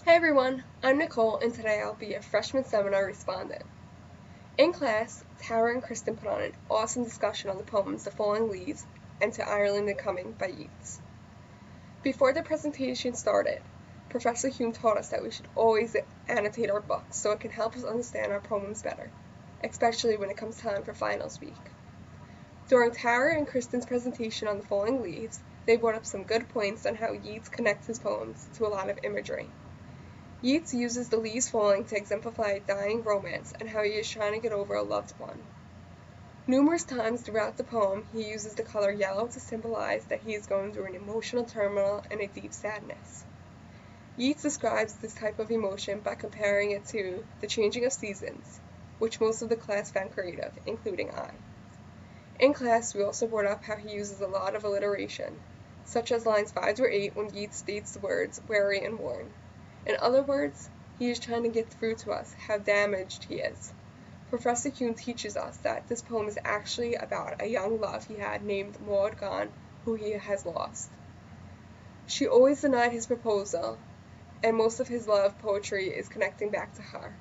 Hey everyone, I'm Nicole and today I'll be a freshman seminar respondent. In class, Tara and Kristen put on an awesome discussion on the poems The Falling Leaves and To Ireland a Coming by Yeats. Before the presentation started, Professor Hume taught us that we should always annotate our books so it can help us understand our poems better, especially when it comes time for finals week. During Tara and Kristen's presentation on The Falling Leaves, they brought up some good points on how Yeats connects his poems to a lot of imagery. Yeats uses the leaves falling to exemplify a dying romance and how he is trying to get over a loved one. Numerous times throughout the poem, he uses the color yellow to symbolize that he is going through an emotional turmoil and a deep sadness. Yeats describes this type of emotion by comparing it to the changing of seasons, which most of the class found creative, including I. In class, we also brought up how he uses a lot of alliteration, such as lines 5 through 8 when Yeats states the words weary and worn. In other words, he is trying to get through to us how damaged he is. Professor Hume teaches us that this poem is actually about a young love he had named Maud Gonne, who he has lost. She always denied his proposal, and most of his love poetry is connecting back to her.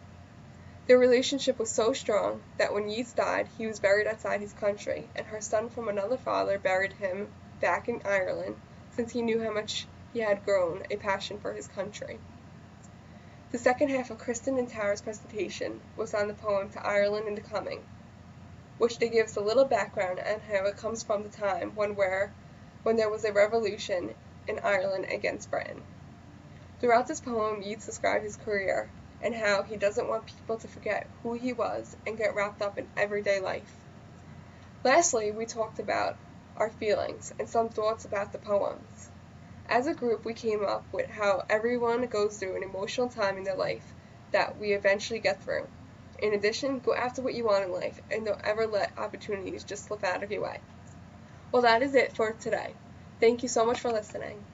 Their relationship was so strong that when Yeats died, he was buried outside his country, and her son from another father buried him back in Ireland, since he knew how much he had grown a passion for his country. The second half of Kristen and Tara's presentation was on the poem To Ireland and a Coming, which they give us a little background on how it comes from the time when there was a revolution in Ireland against Britain. Throughout this poem, Yeats described his career and how he doesn't want people to forget who he was and get wrapped up in everyday life. Lastly, we talked about our feelings and some thoughts about the poems. As a group, we came up with how everyone goes through an emotional time in their life that we eventually get through. In addition, go after what you want in life and don't ever let opportunities just slip out of your way. Well, that is it for today. Thank you so much for listening.